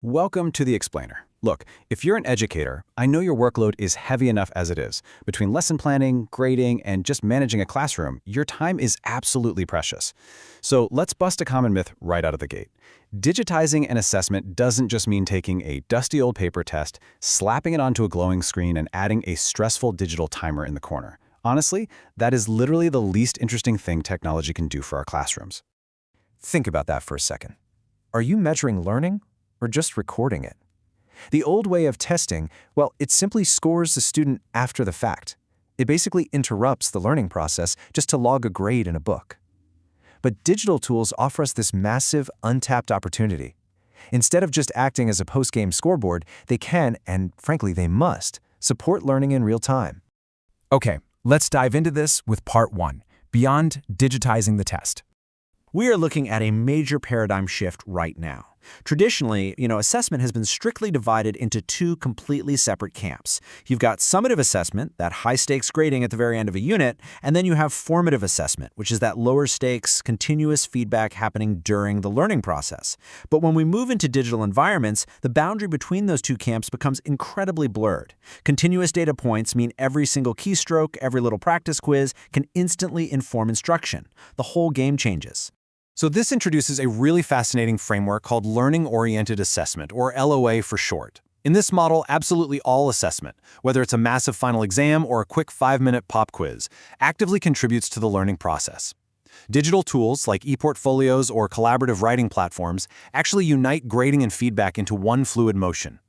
Welcome to The Explainer. Look, if you're an educator, I know your workload is heavy enough as it is. Between lesson planning, grading, and just managing a classroom, your time is absolutely precious. So let's bust a common myth right out of the gate. Digitizing an assessment doesn't just mean taking a dusty old paper test, slapping it onto a glowing screen, and adding a stressful digital timer in the corner. Honestly, that is literally the least interesting thing technology can do for our classrooms. Think about that for a second. Are you measuring learning or just recording it? The old way of testing, well, it simply scores the student after the fact. It basically interrupts the learning process just to log a grade in a book. But digital tools offer us this massive, untapped opportunity. Instead of just acting as a post-game scoreboard, they can, and frankly they must, support learning in real time. Okay, let's dive into this with part 1, Beyond Digitizing the Test. We are looking at a major paradigm shift right now. Traditionally, assessment has been strictly divided into two completely separate camps. You've got summative assessment, that high-stakes grading at the very end of a unit, and then you have formative assessment, which is that lower-stakes, continuous feedback happening during the learning process. But when we move into digital environments, the boundary between those two camps becomes incredibly blurred. Continuous data points mean every single keystroke, every little practice quiz can instantly inform instruction. The whole game changes. So this introduces a really fascinating framework called Learning-Oriented Assessment, or LOA for short. In this model, absolutely all assessment, whether it's a massive final exam or a quick 5-minute pop quiz, actively contributes to the learning process. Digital tools like e-portfolios or collaborative writing platforms actually unite grading and feedback into one fluid motion.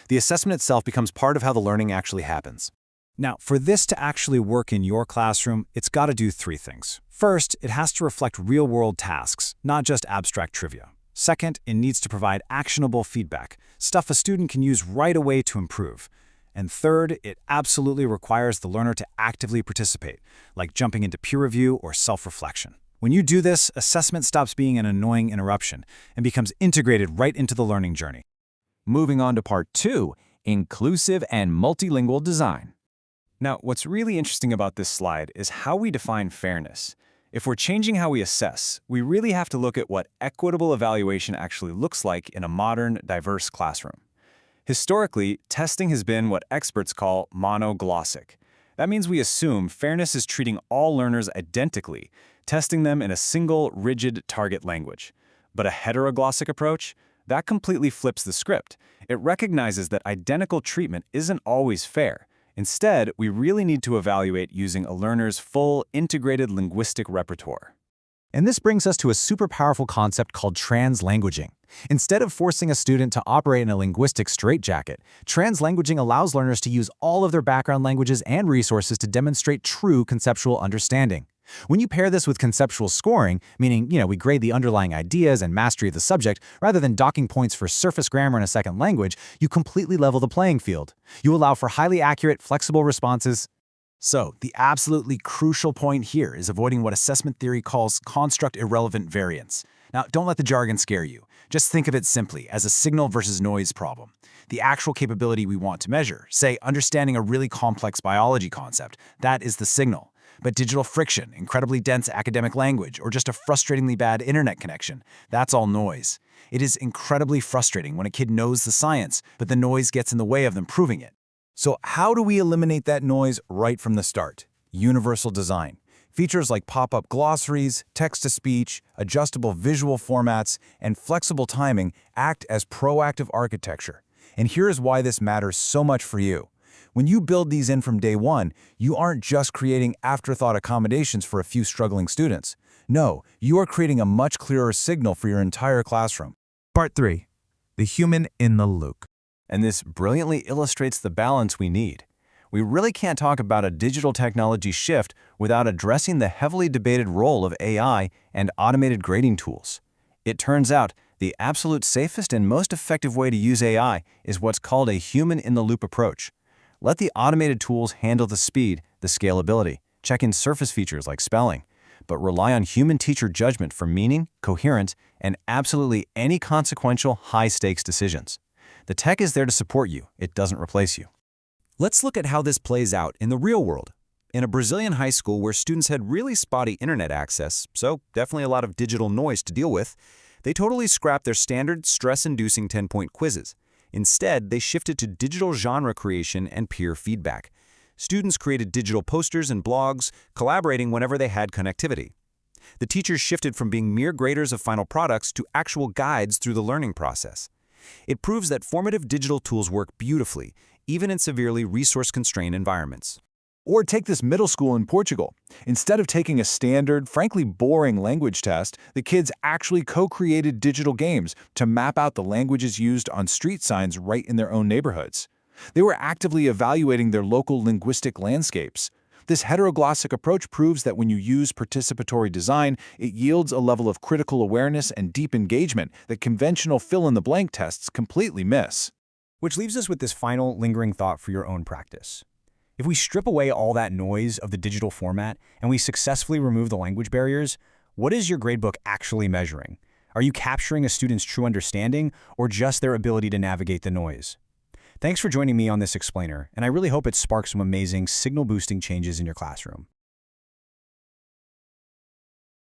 The assessment itself becomes part of how the learning actually happens. Now, for this to actually work in your classroom, it's got to do 3 things. First, it has to reflect real-world tasks, not just abstract trivia. Second, it needs to provide actionable feedback, stuff a student can use right away to improve. And third, it absolutely requires the learner to actively participate, like jumping into peer review or self-reflection. When you do this, assessment stops being an annoying interruption and becomes integrated right into the learning journey. Moving on to part 2, Inclusive and Multilingual Design. Now, what's really interesting about this slide is how we define fairness. If we're changing how we assess, we really have to look at what equitable evaluation actually looks like in a modern, diverse classroom. Historically, testing has been what experts call monoglossic. That means we assume fairness is treating all learners identically, testing them in a single, rigid target language. But a heteroglossic approach? That completely flips the script. It recognizes that identical treatment isn't always fair. Instead, we really need to evaluate using a learner's full, integrated linguistic repertoire. And this brings us to a super powerful concept called translanguaging. Instead of forcing a student to operate in a linguistic straitjacket, translanguaging allows learners to use all of their background languages and resources to demonstrate true conceptual understanding. When you pair this with conceptual scoring, meaning, we grade the underlying ideas and mastery of the subject rather than docking points for surface grammar in a second language, you completely level the playing field. You allow for highly accurate, flexible responses. So, the absolutely crucial point here is avoiding what assessment theory calls construct-irrelevant variance. Now, don't let the jargon scare you. Just think of it simply as a signal versus noise problem. The actual capability we want to measure, say understanding a really complex biology concept, that is the signal. But digital friction, incredibly dense academic language, or just a frustratingly bad internet connection, that's all noise. It is incredibly frustrating when a kid knows the science, but the noise gets in the way of them proving it. So how do we eliminate that noise right from the start? Universal design. Features like pop-up glossaries, text-to-speech, adjustable visual formats, and flexible timing act as proactive architecture. And here's why this matters so much for you. When you build these in from day one, you aren't just creating afterthought accommodations for a few struggling students. No, you are creating a much clearer signal for your entire classroom. Part 3, The Human in the Loop. And this brilliantly illustrates the balance we need. We really can't talk about a digital technology shift without addressing the heavily debated role of AI and automated grading tools. It turns out the absolute safest and most effective way to use AI is what's called a human-in-the-loop approach. Let the automated tools handle the speed, the scalability, check in surface features like spelling, but rely on human teacher judgment for meaning, coherence, and absolutely any consequential high-stakes decisions. The tech is there to support you. It doesn't replace you. Let's look at how this plays out in the real world. In a Brazilian high school where students had really spotty internet access, so definitely a lot of digital noise to deal with, They totally scrapped their standard stress-inducing 10-point quizzes. Instead, they shifted to digital genre creation and peer feedback. Students created digital posters and blogs, collaborating whenever they had connectivity. The teachers shifted from being mere graders of final products to actual guides through the learning process. It proves that formative digital tools work beautifully, even in severely resource-constrained environments. Or take this middle school in Portugal. Instead of taking a standard, frankly boring language test, the kids actually co-created digital games to map out the languages used on street signs right in their own neighborhoods. They were actively evaluating their local linguistic landscapes. This heteroglossic approach proves that when you use participatory design, it yields a level of critical awareness and deep engagement that conventional fill-in-the-blank tests completely miss. Which leaves us with this final lingering thought for your own practice. If we strip away all that noise of the digital format and we successfully remove the language barriers, what is your gradebook actually measuring? Are you capturing a student's true understanding or just their ability to navigate the noise? Thanks for joining me on this explainer, and I really hope it sparks some amazing signal-boosting changes in your classroom.